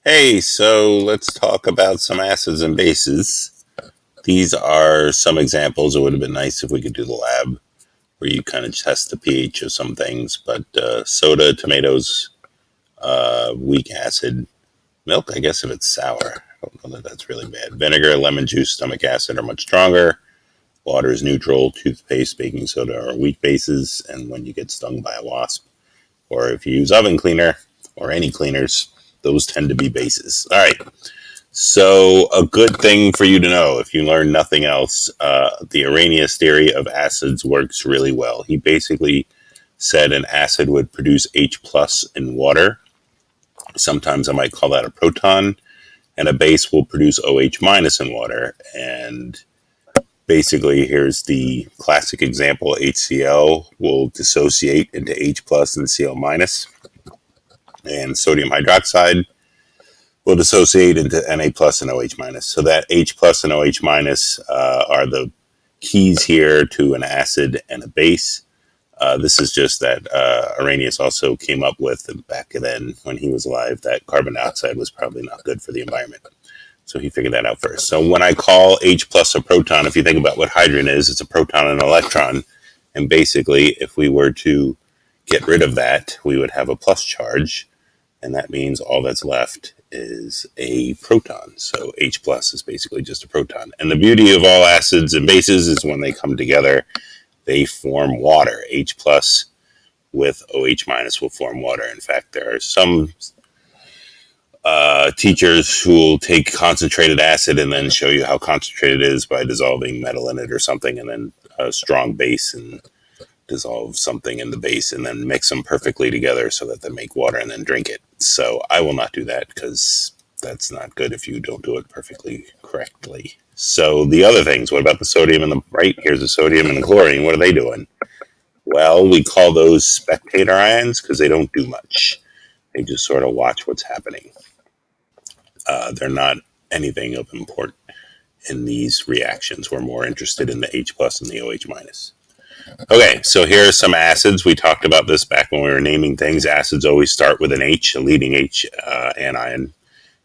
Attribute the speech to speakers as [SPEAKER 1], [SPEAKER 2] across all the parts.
[SPEAKER 1] Hey, so let's talk about some acids and bases. These are some examples. It would have been nice if we could do the lab where you kind of test the pH of some things, but soda, tomatoes, weak acid, milk, I guess if it's sour. I don't know that that's really bad. Vinegar, lemon juice, stomach acid are much stronger. Water is neutral. Toothpaste, baking soda are weak bases. And when you get stung by a wasp, or if you use oven cleaner or any cleaners, those tend to be bases. All right. So, a good thing for you to know, if you learn nothing else, the Arrhenius theory of acids works really well. He basically said an acid would produce H plus in water. Sometimes I might call that a proton, and a base will produce OH minus in water. And basically, here's the classic example: HCl will dissociate into H plus and Cl minus, and sodium hydroxide will dissociate into Na plus and OH minus. So that H plus and OH minus are the keys here to an acid and a base. This is just that Arrhenius also came up with back then when he was alive that carbon dioxide was probably not good for the environment. So he figured that out first. So when I call H plus a proton, if you think about what hydrogen is, it's a proton and an electron. And basically, if we were to get rid of that, we would have a plus charge. And that means all that's left is a proton. So H plus is basically just a proton. And the beauty of all acids and bases is when they come together, they form water. H plus with OH minus will form water. In fact, there are some teachers who will take concentrated acid and then show you how concentrated it is by dissolving metal in it or something, and then a strong base and dissolve something in the base and then mix them perfectly together so that they make water and then drink it. So I will not do that because that's not good if you don't do it perfectly correctly. So the other things, what about the sodium and the, right, here's the sodium and the chlorine. What are they doing? Well, we call those spectator ions because they don't do much. They just sort of watch what's happening. They're not anything of import in these reactions. We're more interested in the H plus and the OH minus. Okay, so here are some acids. We talked about this back when we were naming things. Acids always start with an H, a leading H anion.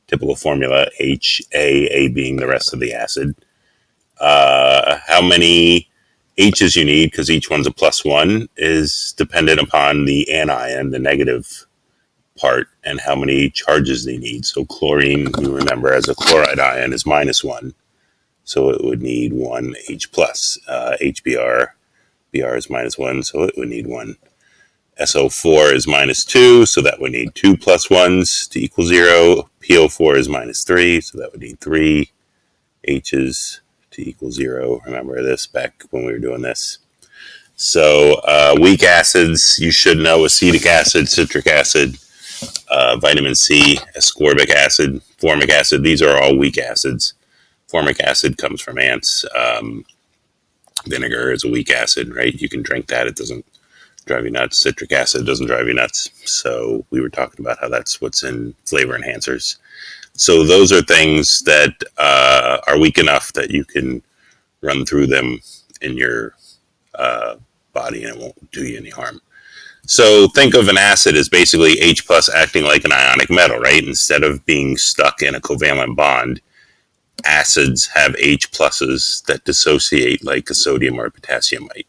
[SPEAKER 1] Typical formula, H, A being the rest of the acid. How many H's you need, because each one's a plus one, is dependent upon the anion, the negative part, and how many charges they need. So chlorine, you remember, as a chloride ion is minus one. So it would need one H plus. HBr, Br is minus one, so it would need one. SO4 is minus two, so that would need two plus ones to equal zero. PO4 is minus three, so that would need three H's to equal zero. Remember this back when we were doing this. So weak acids, you should know: acetic acid, citric acid, vitamin C, ascorbic acid, formic acid. These are all weak acids. Formic acid comes from ants. Vinegar is a weak acid, right? You can drink that. It doesn't drive you nuts. Citric acid doesn't drive you nuts. So we were talking about how that's what's in flavor enhancers. So those are things that are weak enough that you can run through them in your body and it won't do you any harm. So think of an acid as basically H plus acting like an ionic metal, right? Instead of being stuck in a covalent bond, acids have H pluses that dissociate like a sodium or a potassium might.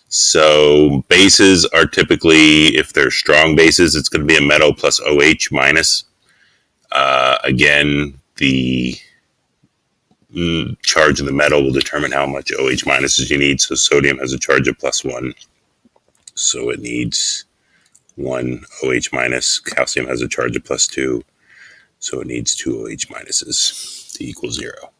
[SPEAKER 1] So bases are typically, if they're strong bases, it's going to be a metal plus OH minus. Again, the charge of the metal will determine how much OH minuses you need. So sodium has a charge of plus one, so it needs one OH minus. Calcium has a charge of plus two, so it needs two OH minuses to equal zero.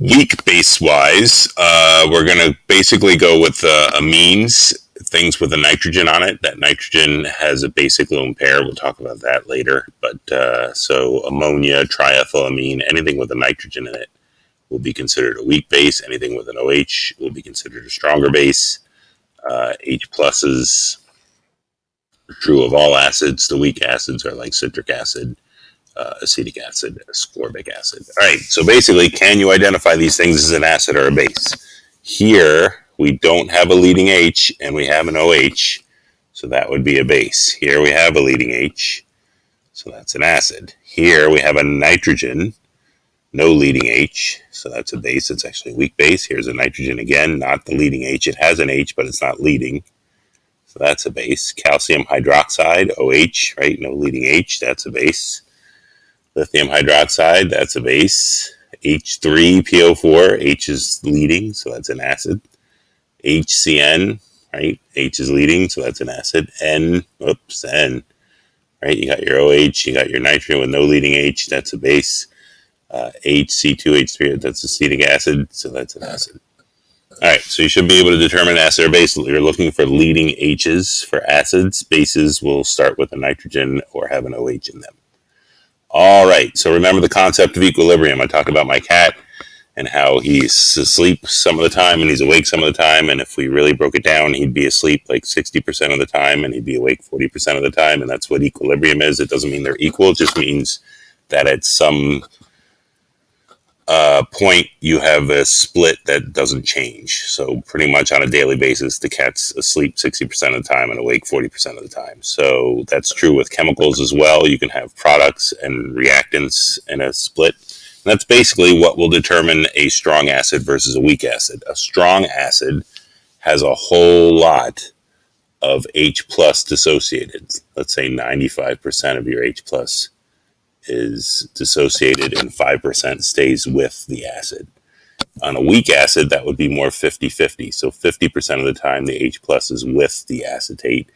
[SPEAKER 1] Weak base wise, we're going to basically go with amines, things with a nitrogen on it. That nitrogen has a basic lone pair. We'll talk about that later. But so ammonia, triethylamine, anything with a nitrogen in it will be considered a weak base. Anything with an OH will be considered a stronger base. H pluses are true of all acids. The weak acids are like citric acid, acetic acid, ascorbic acid. All right, so basically, can you identify these things as an acid or a base? Here, we don't have a leading H and we have an OH, so that would be a base. Here we have a leading H, so that's an acid. Here we have a nitrogen, no leading H, so that's a base. It's actually a weak base. Here's a nitrogen again, not the leading H. It has an H, but it's not leading. So that's a base. Calcium hydroxide, OH, right? No leading H, that's a base. Lithium hydroxide, that's a base. H3PO4, H is leading, so that's an acid. HCN, right? H is leading, so that's an acid. N, right? You got your OH, you got your nitrogen with no leading H, that's a base. HC2H3, that's acetic acid, so that's an acid. All right, so you should be able to determine acid or base. You're looking for leading H's for acids. Bases will start with a nitrogen or have an OH in them. All right, so remember the concept of equilibrium. I talked about my cat and how he's asleep some of the time and he's awake some of the time. And if we really broke it down, he'd be asleep like 60% of the time and he'd be awake 40% of the time. And that's what equilibrium is. It doesn't mean they're equal. It just means that at some point you have a split that doesn't change. So pretty much on a daily basis, the cat's asleep 60% of the time and awake 40% of the time. So that's true with chemicals as well. You can have products and reactants in a split. And that's basically what will determine a strong acid versus a weak acid. A strong acid has a whole lot of H plus dissociated. Let's say 95% of your H plus is dissociated and 5% stays with the acid. On a weak acid, that would be more 50-50. So 50% of the time, the H plus is with the acetate,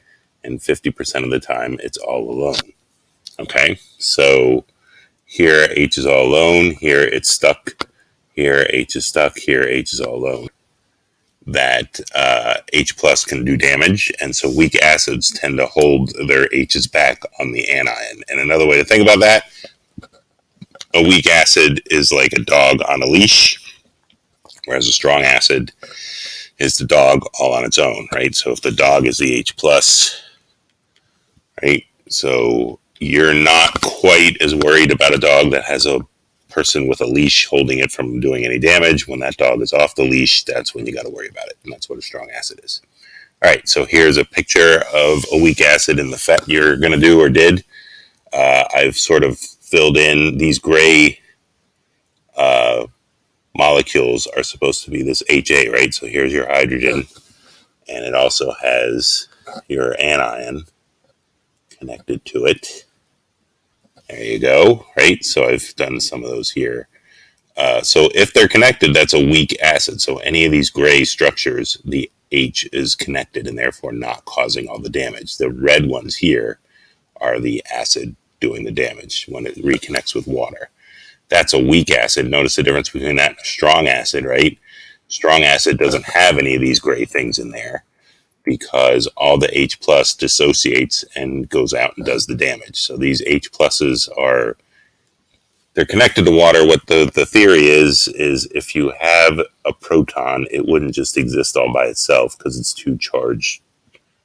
[SPEAKER 1] and 50% of the time, it's all alone. Okay, so here H is all alone, here it's stuck, here H is stuck, here H is all alone. That H plus can do damage, and so weak acids tend to hold their H's back on the anion. And another way to think about that, a weak acid is like a dog on a leash, whereas a strong acid is the dog all on its own, right? So if the dog is the H plus, right? So you're not quite as worried about a dog that has a person with a leash holding it from doing any damage. When that dog is off the leash, that's when you got to worry about it. And that's what a strong acid is. All right, so here's a picture of a weak acid in the FET you're going to do or did. I've sort of filled in these gray molecules are supposed to be this HA, right? So here's your hydrogen, and it also has your anion connected to it. There you go, right? So I've done some of those here. So if they're connected, that's a weak acid. So any of these gray structures, the H is connected and therefore not causing all the damage. The red ones here are the acid doing the damage when it reconnects with water. That's a weak acid. Notice the difference between that and a strong acid, right? Strong acid doesn't have any of these gray things in there because all the H plus dissociates and goes out and does the damage. So these H pluses are, they're connected to water. What the theory is if you have a proton, it wouldn't just exist all by itself because it's too charged.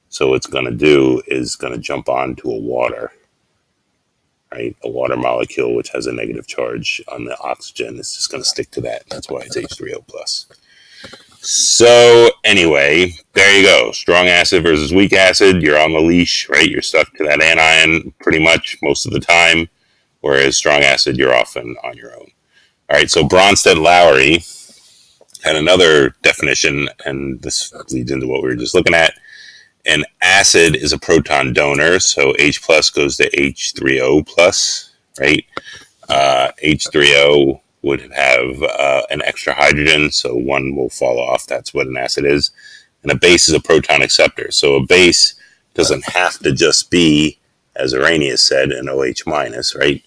[SPEAKER 1] So what it's going to do is going to jump onto a water, right? A water molecule which has a negative charge on the oxygen. It's just going to stick to that. That's why it's H3O plus. So anyway, there you go. Strong acid versus weak acid. You're on the leash, right? You're stuck to that anion pretty much most of the time. Whereas strong acid, you're often on your own. All right, so Bronsted Lowry had another definition, and this leads into what we were just looking at. An acid is a proton donor, so H plus goes to H3O plus, right? H3O would have an extra hydrogen, so one will fall off. That's what an acid is. And a base is a proton acceptor. So a base doesn't have to just be, as Arrhenius said, an OH minus, right?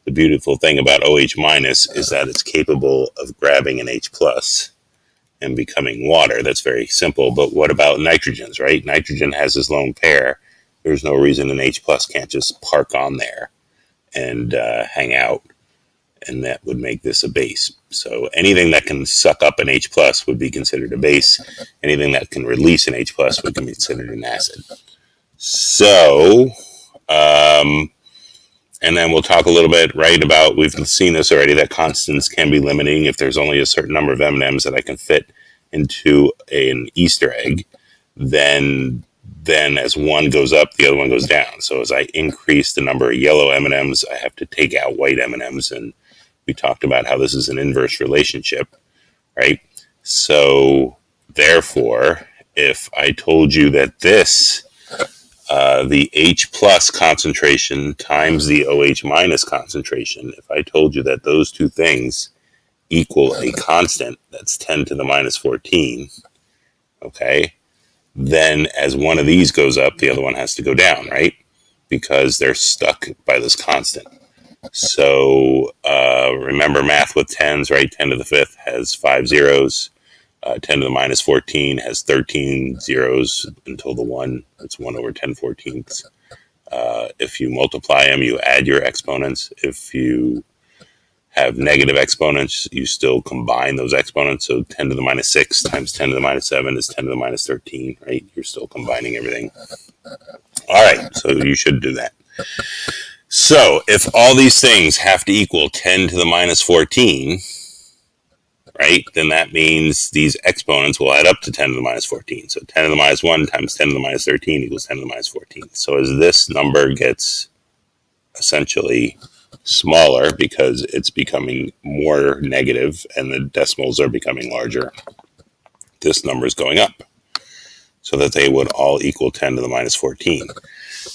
[SPEAKER 1] The beautiful thing about OH minus is that it's capable of grabbing an H plus and becoming water. That's very simple. But what about nitrogens, right? Nitrogen has this lone pair. There's no reason an H plus can't just park on there and hang out, and that would make this a base. So anything that can suck up an H plus would be considered a base. Anything that can release an H plus would be considered an acid. So, and then we'll talk a little bit, right, about, we've seen this already, that constants can be limiting. If there's only a certain number of M&Ms that I can fit into an Easter egg, then then as one goes up, the other one goes down. So as I increase the number of yellow M&Ms, I have to take out white M&Ms. And we talked about how this is an inverse relationship, right? So therefore, if I told you that this, the H plus concentration times the OH minus concentration, if I told you that those two things equal a constant that's 10 to the minus 14, okay, then as one of these goes up, the other one has to go down, right? Because they're stuck by this constant. So remember math with tens, right? 10 to the fifth has 5 zeros. 10 to the minus 14 has 13 zeros until the 1. It's 1 over 10 14ths. If you multiply them, you add your exponents. If you have negative exponents, you still combine those exponents. So 10 to the minus 6 times 10 to the minus 7 is 10 to the minus 13, right? You're still combining everything. All right, so you should do that. So if all these things have to equal 10 to the minus 14, right, then that means these exponents will add up to 10 to the minus 14. So 10 to the minus 1 times 10 to the minus 13 equals 10 to the minus 14. So as this number gets essentially smaller because it's becoming more negative and the decimals are becoming larger, this number is going up so that they would all equal 10 to the minus 14.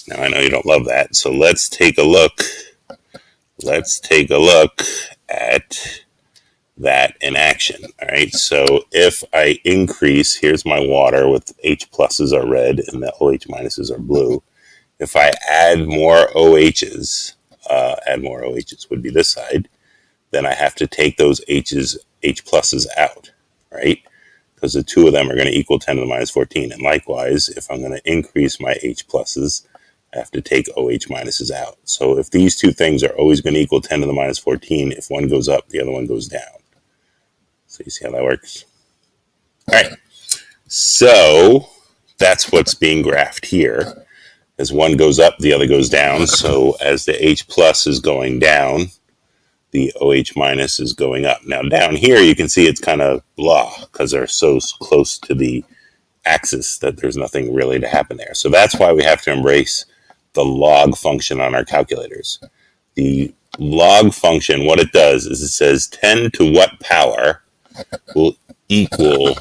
[SPEAKER 1] Now, I know you don't love that, so let's take a look. Let's take a look at that in action. All right, so if I increase, here's my water with H pluses are red and the OH minuses are blue. If I add more OHs would be this side, then I have to take those H pluses out, right? Because the two of them are going to equal 10 to the minus 14. And likewise, if I'm going to increase my H pluses, I have to take OH minuses out. So if these two things are always going to equal 10 to the minus 14, if one goes up, the other one goes down. So you see how that works? All right. So that's what's being graphed here. As one goes up, the other goes down. So as the H plus is going down, the OH minus is going up. Now down here, you can see it's kind of blah because they're so close to the axis that there's nothing really to happen there. So that's why we have to embrace the log function on our calculators. The log function, what it does is it says 10 to what power will equal,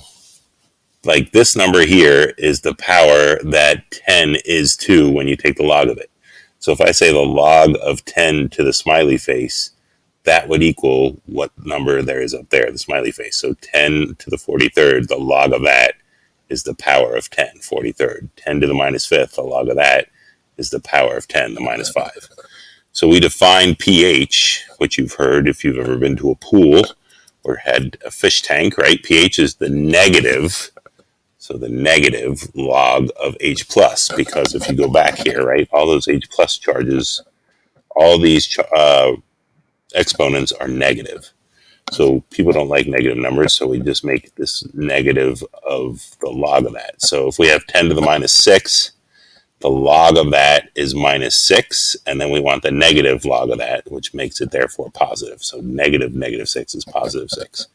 [SPEAKER 1] like this number here is the power that 10 is to when you take the log of it. So if I say the log of 10 to the smiley face, that would equal what number there is up there, the smiley face. So 10 to the 43rd, the log of that is the power of 10, 43rd. 10 to the minus 5th, the log of that is the power of 10, the minus 5. So we define pH, which you've heard if you've ever been to a pool or had a fish tank, right? pH is the negative, so the negative log of H plus, because if you go back here, right, all those H plus charges, all these exponents are negative. So people don't like negative numbers, so we just make this negative of the log of that. So if we have 10 to the minus 6, the log of that is minus 6, and then we want the negative log of that, which makes it therefore positive. So negative 6 is positive 6.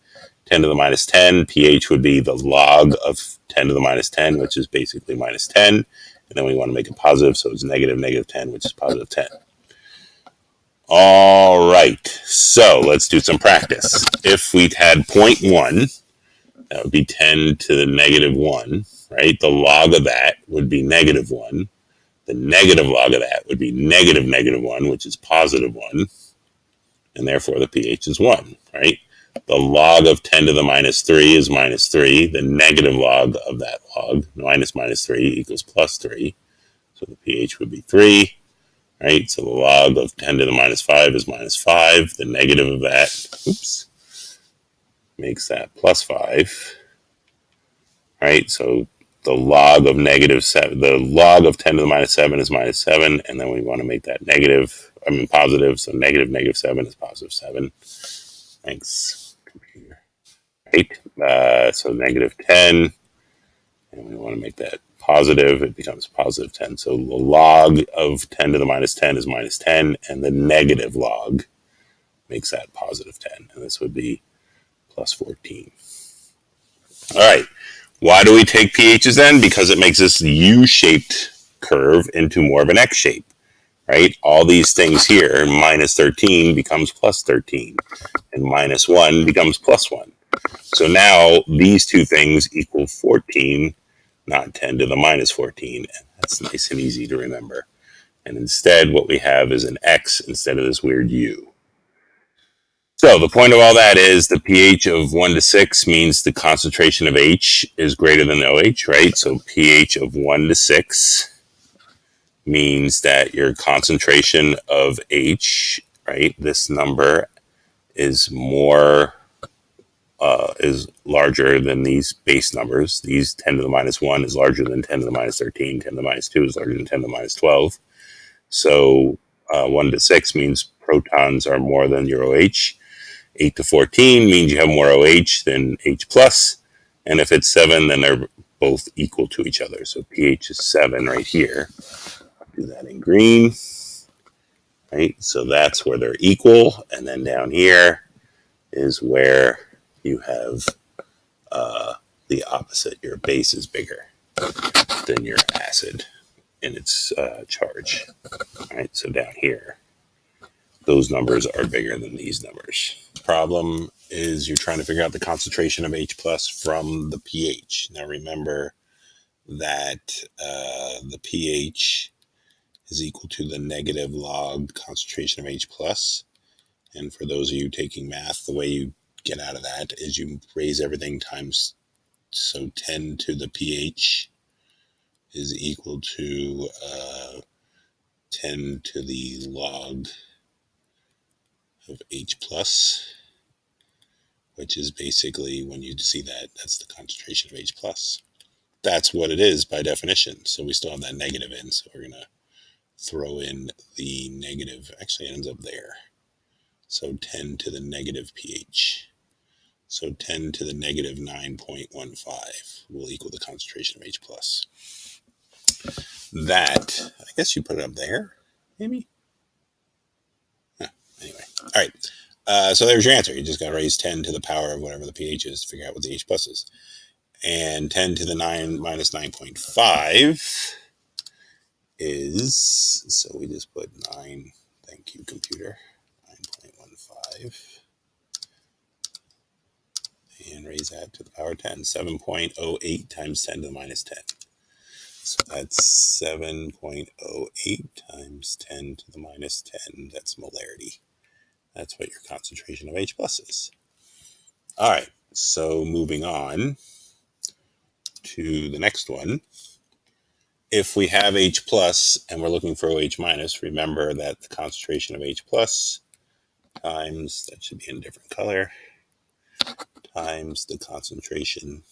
[SPEAKER 1] 10 to the minus 10, pH would be the log of 10 to the minus 10, which is basically minus 10. And then we want to make it positive, so it's negative 10, which is positive 10. All right, so let's do some practice. If we had 0.1, that would be 10 to the negative 1, right? The log of that would be negative 1. The negative log of that would be negative 1, which is positive 1. And therefore the pH is 1, right? The log of 10 to the minus 3 is minus 3. The negative log of that log, minus 3, equals plus 3. So the pH would be 3. Right, so the log of 10 to the minus 5 is minus 5. The negative of that, makes that plus 5. Right, so the log of negative 7, the log of 10 to the minus 7 is minus 7, and then we want to make that positive, so negative 7 is positive 7. Thanks, computer. Right, so negative 10, and we want to make that positive, it becomes positive 10. So the log of 10 to the minus 10 is minus 10, and the negative log makes that positive 10. And this would be plus 14. All right. Why do we take pHs then? Because it makes this U-shaped curve into more of an X shape, right? All these things here, minus 13 becomes plus 13, and minus 1 becomes plus 1. So now these two things equal 14, not 10 to the minus 14. And that's nice and easy to remember. And instead, what we have is an X instead of this weird U. So the point of all that is the pH of 1 to 6 means the concentration of H is greater than OH, right? So pH of 1 to 6 means that your concentration of H, right, this number is is larger than these base numbers. These 10 to the minus 1 is larger than 10 to the minus 13. 10 to the minus 2 is larger than 10 to the minus 12. So 1 to 6 means protons are more than your OH. 8 to 14 means you have more OH than H plus. And if it's 7, then they're both equal to each other. So pH is 7 right here. I'll do that in green. Right? So that's where they're equal. And then down here is where you have the opposite. Your base is bigger than your acid in its charge. All right, so down here, those numbers are bigger than these numbers. Problem is you're trying to figure out the concentration of H plus from the pH. Now remember that the pH is equal to the negative log concentration of H plus. And for those of you taking math, the way you get out of that is you raise everything times, so 10 to the pH is equal to 10 to the log of H plus, which is basically, when you see that, that's the concentration of H plus. That's what it is by definition. So we still have that negative in, so we're going to throw in the negative. Actually, it ends up there. So 10 to the negative pH. So 10 to the negative 9.15 will equal the concentration of H plus. That, I guess you put it up there, maybe? Anyway, all right. So there's your answer. You just got to raise 10 to the power of whatever the pH is to figure out what the H plus is. And 10 to the 9 minus 9.5 is, so we just put 9, thank you, computer, 9.15. And raise that to the power 10, 7.08 times 10 to the minus 10. So that's 7.08 times 10 to the minus 10. That's molarity. That's what your concentration of H plus is. All right, so moving on to the next one. If we have H plus and we're looking for OH minus, remember that the concentration of H plus times, that should be in a different color, times the concentration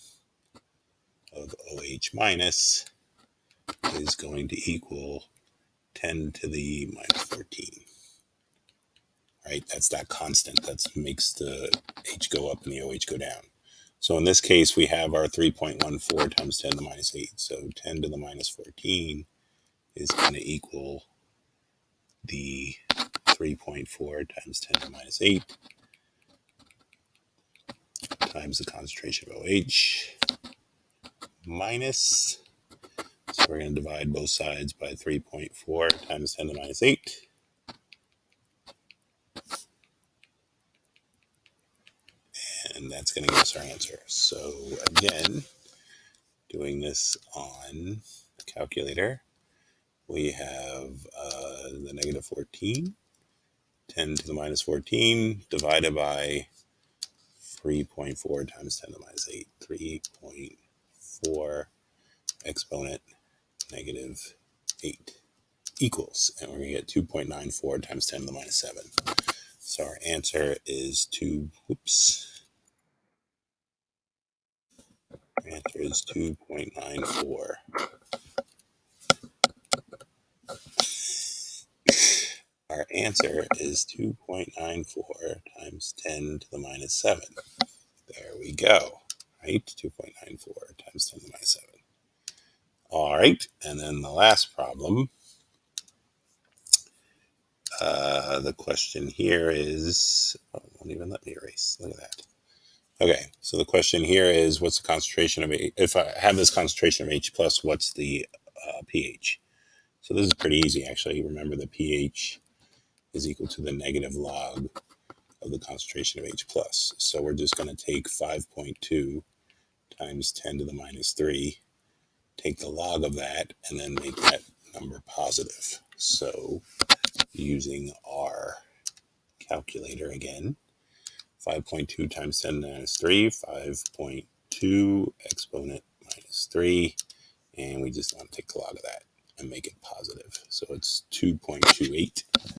[SPEAKER 1] of OH minus is going to equal 10 to the minus 14. Right? That's that constant that makes the H go up and the OH go down. So in this case, we have our 3.14 times 10 to the minus 8. So 10 to the minus 14 is going to equal the 3.4 times 10 to the minus 8 times the concentration of OH minus, so we're going to divide both sides by 3.4 times 10 to the minus 8. And that's going to give us our answer. So again, doing this on the calculator, we have the negative 14, 10 to the minus 14 divided by 3.4 times 10 to the minus 8, 3.4 exponent negative 8 equals, and we're going to get 2.94 times 10 to the minus 7. So our answer is our answer is 2.94. Our answer is 2.94 times 10 to the minus 7. There we go. Right? 2.94 times 10 to the minus 7. All right. And then the last problem. The question here is, oh, it won't even let me erase. Look at that. Okay, so the question here is, what's the concentration of H? If I have this concentration of H plus, what's the pH? So this is pretty easy, actually. Remember, the pH is equal to the negative log of the concentration of H plus. So we're just going to take 5.2 times 10 to the minus 3, take the log of that, and then make that number positive. So using our calculator again, 5.2 times 10 minus 3, 5.2 exponent minus 3, and we just want to take the log of that and make it positive. So it's 2.28.